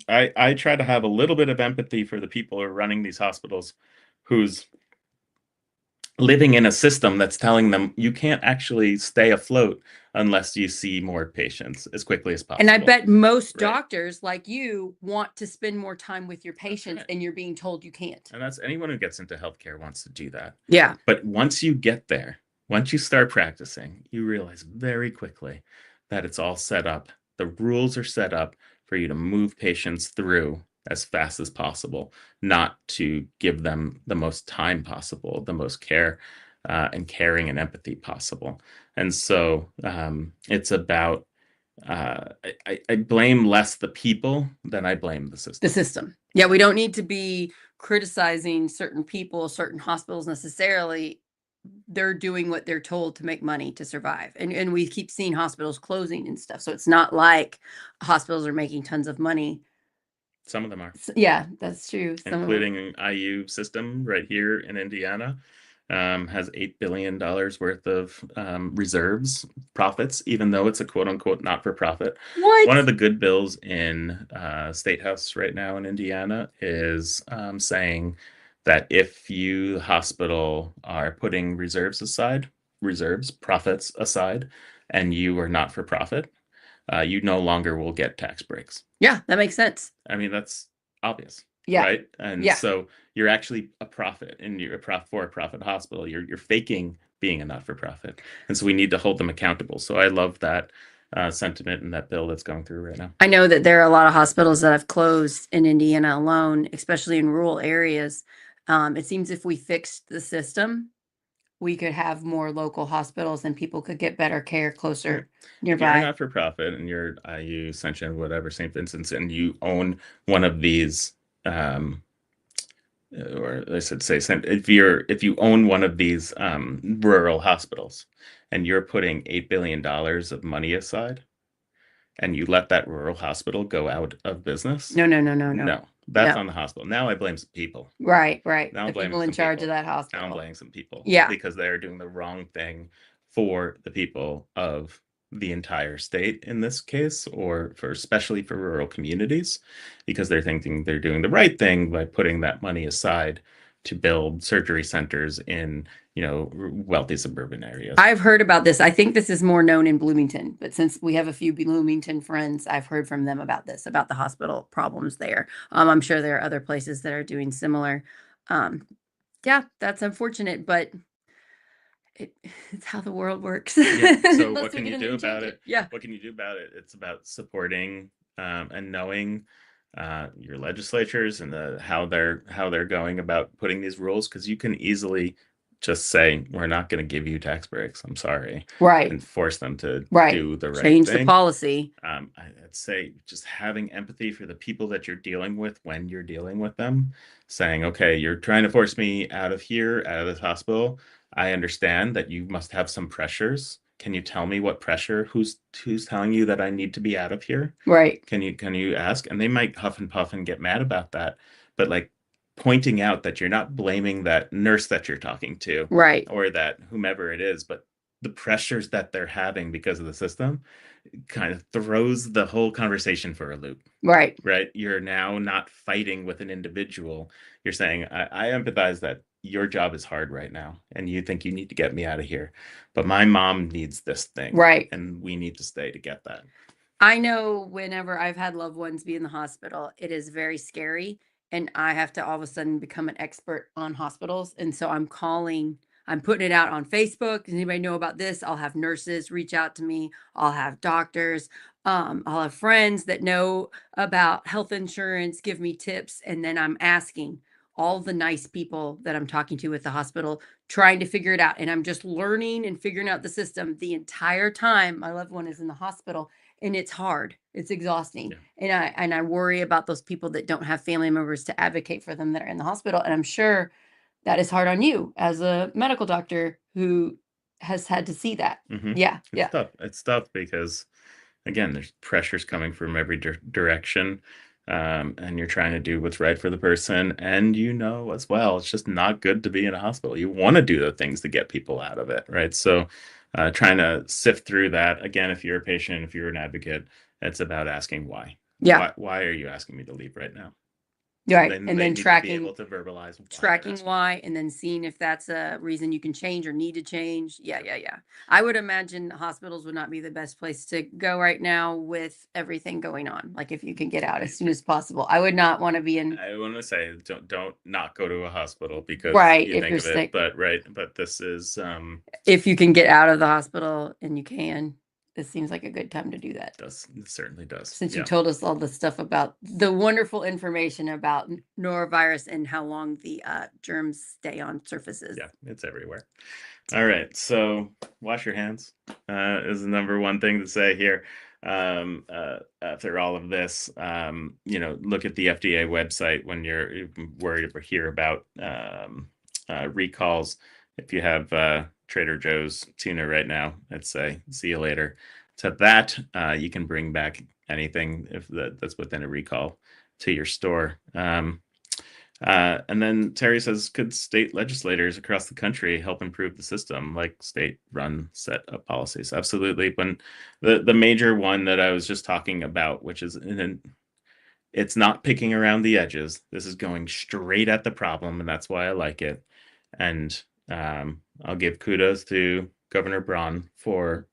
I try to have a little bit of empathy for the people who are running these hospitals, who's living in a system that's telling them you can't actually stay afloat unless you see more patients as quickly as and I possible, bet most right? doctors like you want to spend more time with your That's patients right. and you're being told you can't. And that's anyone who gets into healthcare wants to do that. Yeah. But once you get there, once you start practicing, you realize very quickly that it's all set up. The rules are set up for you to move patients through as fast as possible, not to give them the most time possible, the most care and caring and empathy possible. And so it's about, I blame less the people than I blame the The system. system. Yeah, we don't need to be criticizing certain people, certain hospitals necessarily. They're doing what they're told to make money to survive. And we keep seeing hospitals closing and stuff. So it's not like hospitals are making tons of money. Some of them are. Yeah, that's true. Some of them. Including an IU system right here in Indiana, has $8 billion worth of reserves profits, even though it's a quote unquote not for profit. What? One of the good bills in State House right now in Indiana is saying that if you hospital are putting reserves aside, reserves, profits aside, and you are not for profit, you no longer will get tax breaks. Yeah, that makes sense. I mean, that's obvious, Yeah. right? And Yeah. so you're actually a profit, and you're a for-profit hospital. You're faking being a not-for-profit, and so we need to hold them accountable. So I love that sentiment in that bill that's going through right now. I know that there are a lot of hospitals that have closed in Indiana alone, especially in rural areas. It seems if we fixed the system, we could have more local hospitals and people could get better care closer If you're a nearby. not-for-profit and you're IU, Ascension, whatever, St. Vincent's, and you own one of these, or I should say, if you own one of these rural hospitals, and you're putting $8 billion of money aside, and you let that rural hospital go out of business, No, that's no. on the hospital. Now I blame some people. Right. Now I'm The blaming people in some charge of people. that Now I'm hospital. blaming some people Yeah. because they're doing the wrong thing for the people of the entire state in this case, or especially for rural communities, because they're thinking they're doing the right thing by putting that money aside to build surgery centers in, wealthy suburban areas. I've heard about this. I think this is more known in Bloomington, but since we have a few Bloomington friends, I've heard from them about this, about the hospital problems there. I'm sure there are other places that are doing similar. Yeah, that's unfortunate, but it's how the world works. Yeah. So Unless what we can get you them do to about change it? Yeah. What can you do about it? It's about supporting and knowing your legislatures and how they're going about putting these rules, because you can easily just say we're not going to give you tax breaks. I'm sorry, Right. and force them to Right. do the right Change the thing. policy. I'd say just having empathy for the people that you're dealing with when you're dealing with them, saying, okay, you're trying to force me out of here, out of this hospital. I understand that you must have some pressures. Can you tell me what pressure? Who's telling you that I need to be out of here? Right. Can you ask? And they might huff and puff and get mad about that, but like pointing out that you're not blaming that nurse that you're talking to, Right. or that whomever it is, but the pressures that they're having because of the system kind of throws the whole conversation for a loop. Right. Right. You're now not fighting with an individual. You're saying, I empathize that your job is hard right now and you think you need to get me out of here, but my mom needs this thing. Right. And we need to stay to get that. I know whenever I've had loved ones be in the hospital, it is very scary. And I have to all of a sudden become an expert on hospitals. And so I'm putting it out on Facebook. Does anybody know about this? I'll have nurses reach out to me. I'll have doctors. I'll have friends that know about health insurance, give me tips. And then I'm asking all the nice people that I'm talking to at the hospital, trying to figure it out. And I'm just learning and figuring out the system the entire time my loved one is in the hospital, and it's hard. It's exhausting. Yeah. And I worry about those people that don't have family members to advocate for them that are in the hospital. And I'm sure that is hard on you as a medical doctor who has had to see that. Mm-hmm. Yeah. It's tough. It's tough because, again, there's pressures coming from every direction. And you're trying to do what's right for the person. And as well, it's just not good to be in a hospital. You want to do the things to get people out of it, right? So trying to sift through that. Again, if you're a patient, if you're an advocate, it's about asking why. Yeah. Why are you asking me to leave right now? Right. And then they need to be tracking able to verbalize tracking why, and then seeing if that's a reason you can change or need to change. Yeah. I would imagine hospitals would not be the best place to go right now with everything going on. Like if you can get out as soon as possible. I would not want to be in. I want to say don't not go to a hospital because Right, you if think you're of it, sick. but this is If you can get out of the hospital and you can, this seems like a good time to do that. it certainly does. Since you told us all the stuff about the wonderful information about norovirus and how long the germs stay on surfaces. Yeah, it's everywhere. All right, so wash your hands is the number one thing to say here. After all of this, look at the FDA website when you're worried or hear about recalls. If you have Trader Joe's tuna right now, I'd say see you later. To that, you can bring back anything if that's within a recall to your store. And then Terry says, could state legislators across the country help improve the system, like state-run set of policies? Absolutely. When the major one that I was just talking about, which is it's not picking around the edges. This is going straight at the problem, and that's why I like it. And I'll give kudos to Governor Braun for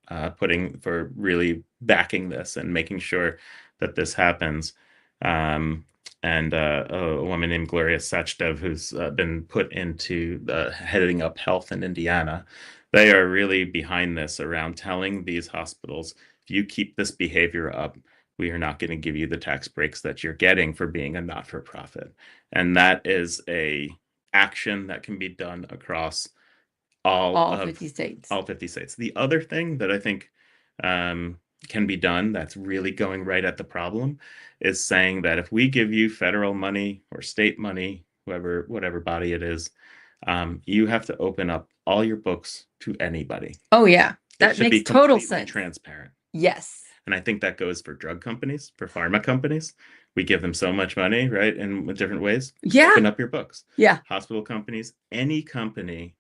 really backing this and making sure that this happens. And a woman named Gloria Sachdev, who's been put into heading up health in Indiana. They are really behind this, around telling these hospitals, if you keep this behavior up, we are not going to give you the tax breaks that you're getting for being a not-for-profit. And that is a action that can be done across all 50 states. All 50 states. The other thing that I think can be done that's really going right at the problem is saying that if we give you federal money or state money, whatever body it is, you have to open up all your books to anybody. Oh yeah, that should makes be total completely sense. transparent. Yes. And I think that goes for drug companies, for pharma companies. We give them so much money, right? In different ways. Yeah. Open up your books. Yeah. Hospital companies, any company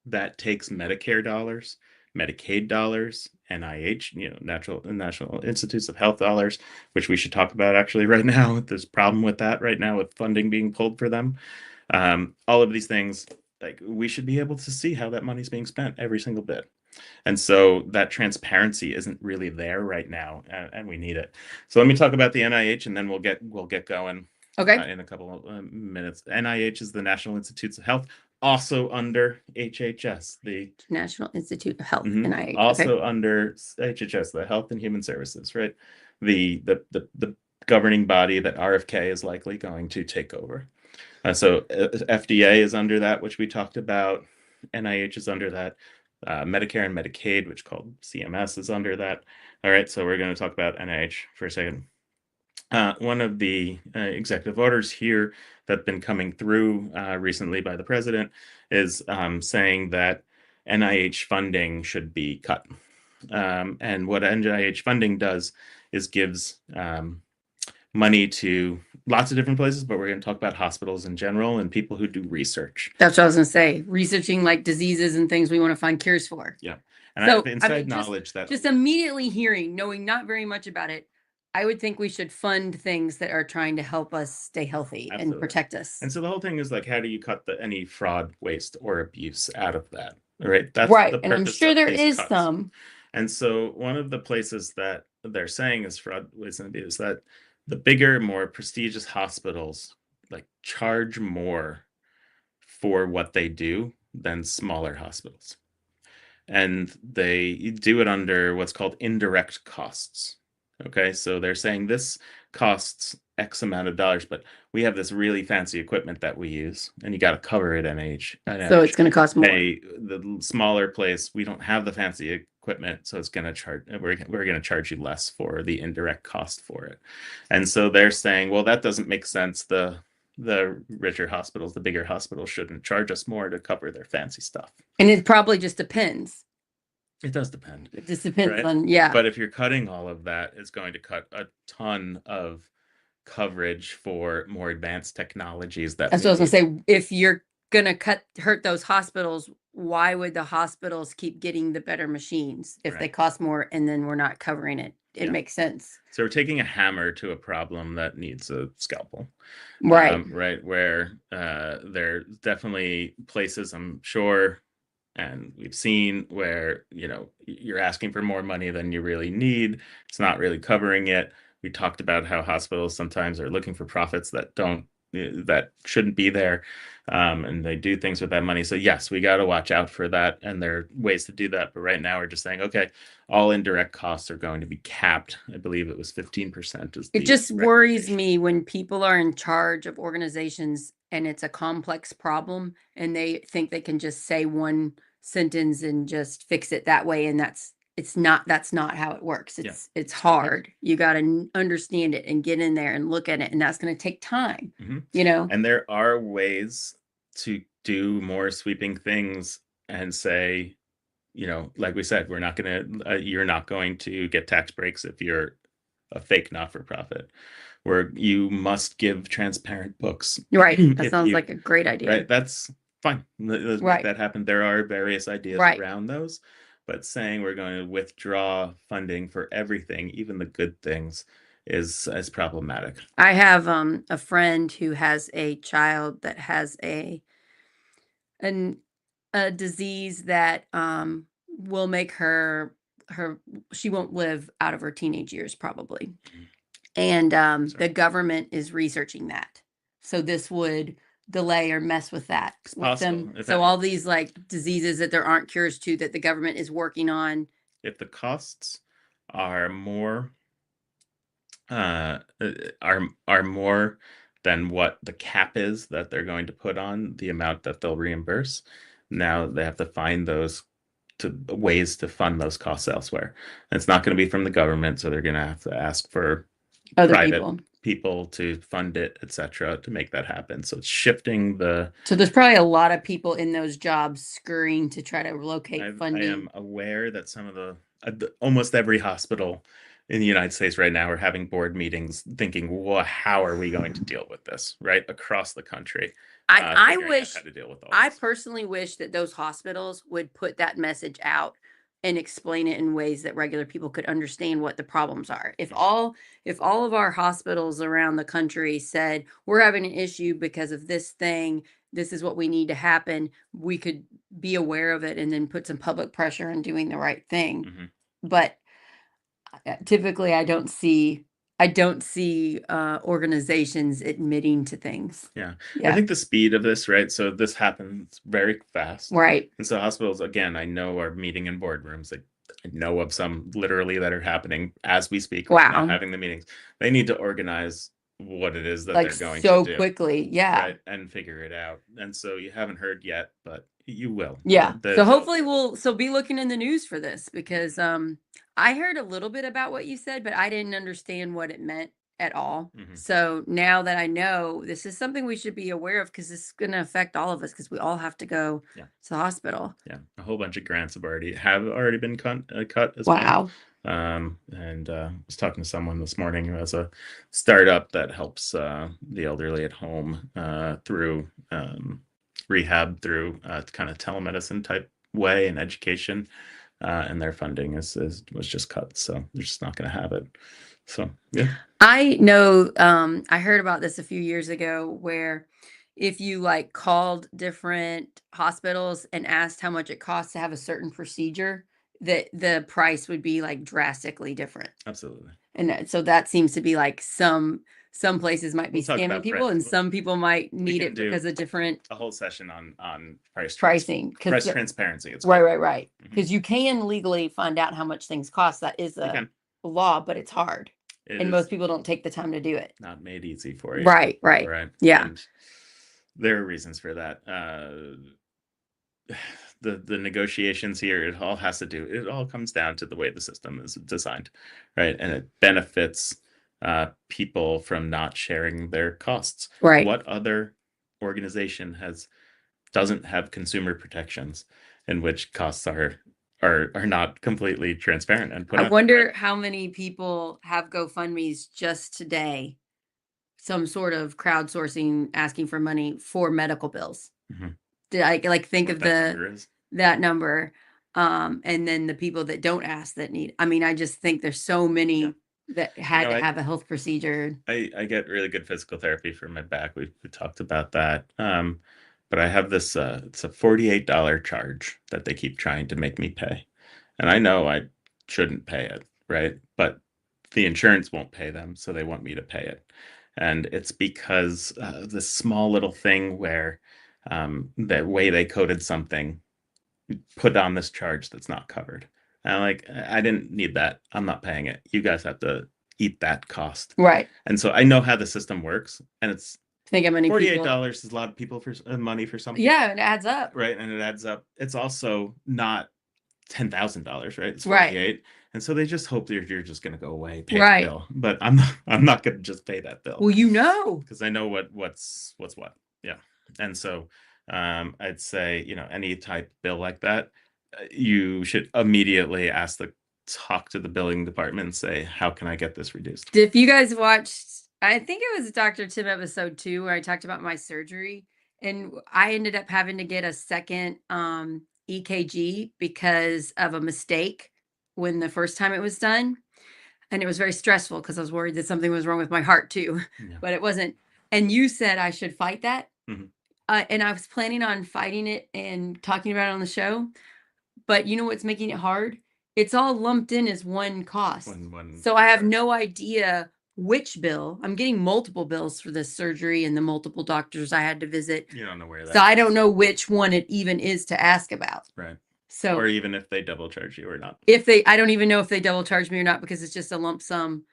that takes Medicare dollars, Medicaid dollars, NIH, National Institutes of Health dollars, which we should talk about actually right now. There's a problem with that right now with funding being pulled for them. All of these things, like, we should be able to see how that money's being spent, every single bit. And so that transparency isn't really there right now, and we need it. So let me talk about the NIH, and then we'll get going. Okay. In a couple of minutes. NIH is the National Institutes of Health, also under HHS, the National Institute of Health, NIH. Also under HHS, the Health and Human Services, right? The governing body that RFK is likely going to take over. So FDA is under that, which we talked about. NIH is under that. Medicare and Medicaid, which called CMS, is under that. All right, so we're going to talk about NIH for a second. One of the executive orders here that have been coming through recently by the president is saying that NIH funding should be cut. And what NIH funding does is gives money to lots of different places, but we're going to talk about hospitals in general and people who do research. That's what I was going to say. Researching like diseases and things we want to find cures for. Yeah. And so, I have inside knowledge that just immediately hearing, knowing not very much about it, I would think we should fund things that are trying to help us stay healthy and protect us. And so the whole thing is like, how do you cut any fraud, waste, or abuse out of that? Right. That's right. And I'm sure there is some. And so one of the places that they're saying is fraud, waste, and abuse, that the bigger, more prestigious hospitals like charge more for what they do than smaller hospitals. And they do it under what's called indirect costs. Okay, so they're saying this costs X amount of dollars, but we have this really fancy equipment that we use, and you got to cover it NIH. So it's going to cost more. The smaller place, we don't have the fancy equipment, so it's going to charge. We're going to charge you less for the indirect cost for it. And so they're saying, well, that doesn't make sense. The richer hospitals, the bigger hospitals, shouldn't charge us more to cover their fancy stuff. And it probably just depends. It does depend. It just depends on, yeah. But if you're cutting all of that, it's going to cut a ton of coverage for more advanced technologies. That's what I was going to say. If you're going to hurt those hospitals, why would the hospitals keep getting the better machines if they cost more and then we're not covering it? It makes sense. So we're taking a hammer to a problem that needs a scalpel. Right. Right. Where there are definitely places, I'm sure, and we've seen where, you're asking for more money than you really need. It's not really covering it. We talked about how hospitals sometimes are looking for profits that shouldn't be there. And they do things with that money. So yes, we got to watch out for that. And there are ways to do that. But right now we're just saying, okay, all indirect costs are going to be capped. I believe it was 15%. It just worries me when people are in charge of organizations and it's a complex problem and they think they can just say one sentence and just fix it that way. And that's not how it works. It's hard. You got to understand it and get in there and look at it. And that's going to take time, And there are ways to do more sweeping things and say, like we said, you're not going to get tax breaks if you're a fake not-for-profit, where you must give transparent books. Right. That sounds like a great idea. Right. That's fine. Right. That happened. There are various ideas around those, but saying we're going to withdraw funding for everything, even the good things, is problematic. I have a friend who has a child that has a disease that will make her she won't live out of her teenage years probably. Mhm. And Sorry. the government is researching that. So this would delay or mess with that It's with possible them. if So any, all these like diseases that there aren't cures to that the government is working on. if the costs are more uh, are more than what the cap is that they're going to put on the amount that they'll reimburse. Now they have to find those to ways to fund those costs elsewhere. And it's not going to be from the government, so they're going to have to ask for Other private people. people to fund it, etc., to make that happen. So it's shifting the. So there's probably a lot of people in those jobs scurrying to try to locate I funding. am aware that some of almost every hospital in the United States right now are having board meetings thinking, well, how are we going to deal with this, right? Across the country, I figuring out how wish, to deal with all I this. personally wish that those hospitals would put that message out and explain it in ways that regular people could understand what the problems are. If all of our hospitals around the country said, we're having an issue because of this thing, this is what we need to happen, we could be aware of it and then put some public pressure on doing the right thing. Mm-hmm. But typically I don't see organizations admitting to things. Yeah. I Yeah. think the speed of this, right? So this happens very fast. Right. And so hospitals, again, I know are meeting in boardrooms. Like I know of some literally that are happening as we speak right now, Wow. having the meetings. They need to organize what it is that Like they're going to so do, quickly. Yeah. right? And figure it out. And so you haven't heard yet, but you will. Yeah. So hopefully They'll- we'll be looking in the news for this because I heard a little bit about what you said, but I didn't understand what it meant at all. Mhm. So now that I know, this is something we should be aware of because it's going to affect all of us because we all have to go Yeah. to the hospital. Yeah, a whole bunch of grants have already been cut as well. Wow. And I was talking to someone this morning who has a startup that helps the elderly at home through rehab, through kind of telemedicine type way and education. And their funding was just cut, so they're just not going to have it. So yeah, I know, I heard about this a few years ago where if you like called different hospitals and asked how much it costs to have a certain procedure, that the price would be like drastically different. absolutely. And so that seems to be like some places might be We'll talk scamming about people and some people might we need can it do because of different a whole session on pricing. price Because transparency. It's right, called. right, right. Mhm. Because you can legally find out how much things cost. That is You can. a law, but it's hard. It And is most people don't take the time to do it. not made easy for you. Right, right. Right. Yeah. And there are reasons for that. The negotiations here, it all comes down to the way the system is designed, right? And it benefits people from not sharing their costs. Right. What other organization doesn't have consumer protections in which costs are not completely transparent and put I out there, wonder right? how many people have GoFundMe's just today, some sort of crowdsourcing asking for money for medical bills. Mhm. Did I like think What of that number is. that number? And then the people that don't ask that need. I mean, I just think there's so many Yeah. that had to I have a health procedure. I get really good physical therapy for my back. We talked about that. But I have this it's a $48 charge that they keep trying to make me pay. And I know I shouldn't pay it, right? But the insurance won't pay them, so they want me to pay it. And it's because this small little thing where the way they coded something put on this charge that's not covered. And I'm like, I didn't need that. I'm not paying it. You guys have to eat that cost. Right. And so I know how the system works, and it's Think how many people. $48 is a lot of people for money for some people, Yeah, it adds up. right? And it adds up. It's also not $10,000, right? It's Right. 48. And so they just hope that you're just going to go away, pay Right. the bill. But I'm not going to just pay that bill. Well, you know. Because I know what's what. Yeah. And so I'd say, any type bill like that, you should immediately talk to the billing department and say, how can I get this reduced? If you guys watched, I think it was Dr. Tim episode 2 where I talked about my surgery and I ended up having to get a second EKG because of a mistake when the first time it was done. And it was very stressful because I was worried that something was wrong with my heart too, Yeah. but it wasn't. And you said I should fight that. Mhm. And I was planning on fighting it and talking about it on the show. But you know what's making it hard? It's all lumped in as one cost. One So I have charge. no idea which bill. I'm getting multiple bills for this surgery and the multiple doctors I had to visit. You don't know where that So I don't is. know which one it even is to ask about. Right. So Or even if they double charge you or not. I don't even know if they double charge me or not because it's just a lump sum.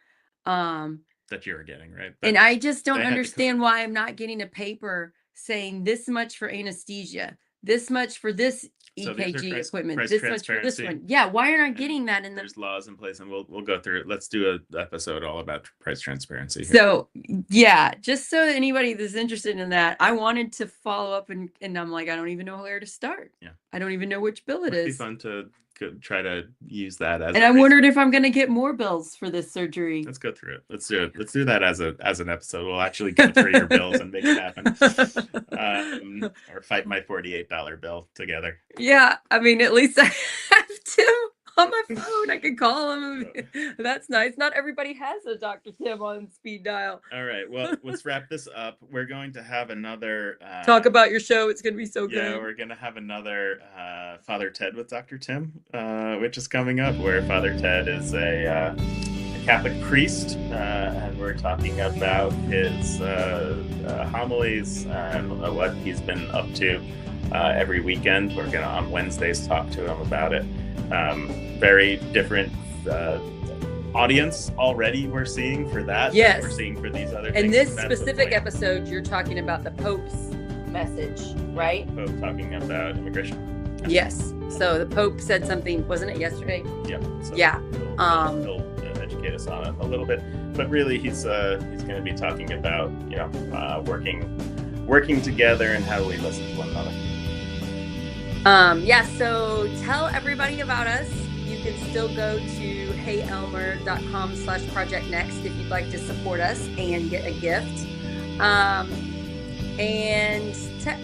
That you're getting, right? And I just don't they had to understand why I'm not getting a paper saying this much for anesthesia, this much for this So these are EKG equipment, price this much for this transparency. one. Yeah, why aren't I And getting that in the There's laws in place, and we'll go through it. Let's do an episode all about price transparency here. So yeah, just so anybody that's interested in that, I wanted to follow up and I'm like, I don't even know where to start. Yeah. I don't even know which bill it It'd be is. fun to try to use that as And I wondered if I'm gonna get more bills for this surgery. Let's go through it. Let's do it. Let's do that as an episode. We'll actually go through your bills and make it happen. Or fight my $48 bill together. Yeah, I mean, at least I have Tim on my phone. I can call him. That's nice. Not everybody has a Dr. Tim on speed dial. All right. Well, let's wrap this up. We're going to have another talk about your show. It's going to be so good. Yeah, we're going to have another Father Ted with Dr. Tim, which is coming up, where Father Ted is a Catholic priest, and we're talking about his homilies and what he's been up to every weekend. We're going to, on Wednesdays, talk to him about it. Very different audience already we're seeing for that. Yes. We're seeing for these other and things. This specific episode, you're talking about the Pope's message, right? Pope talking about immigration. Yes. So the Pope said something, wasn't it yesterday? Yeah. So yeah. He'll educate us on it a little bit, but really he's going to be talking about working together and how we listen to one another. Yeah, so tell everybody about us. You can still go to heyelmer.com/projectnext if you'd like to support us and get a gift. And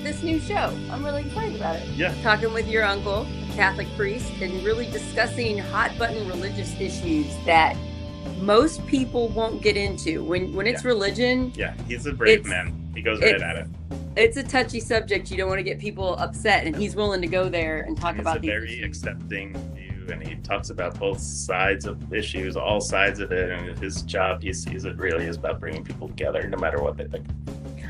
this new show, I'm really excited about it. Yeah. Talking with your uncle, a Catholic priest, and really discussing hot button religious issues that most people won't get into. When it's religion. Yeah, he's a brave man. He goes right at it. It's a touchy subject. You don't want to get people upset, and he's willing to go there and talk about these issues. He's a very accepting view, and he talks about both sides of issues, all sides of it, and his job, he sees it really is about bringing people together, no matter what they think.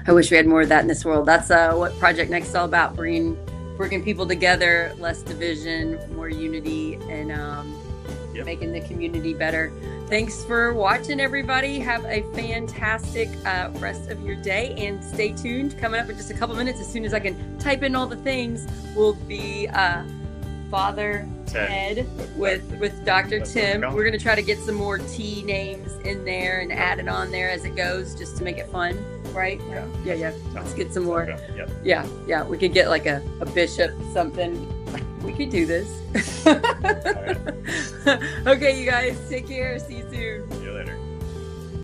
I wish we had more of that in this world. That's what Project Next is all about, bringing people together, less division, more unity, and making the community better. Thanks for watching, everybody. Have a fantastic rest of your day, and stay tuned. Coming up in just a couple minutes, as soon as I can type in all the things, will be Father Ted with Dr. Tim. We're going to try to get some more T names in there and add it on there as it goes, just to make it fun, right? Yeah. Let's get some more. Yeah. We could get like a bishop, something. We could do this. All right. Okay, you guys, take care. See you soon. See you later.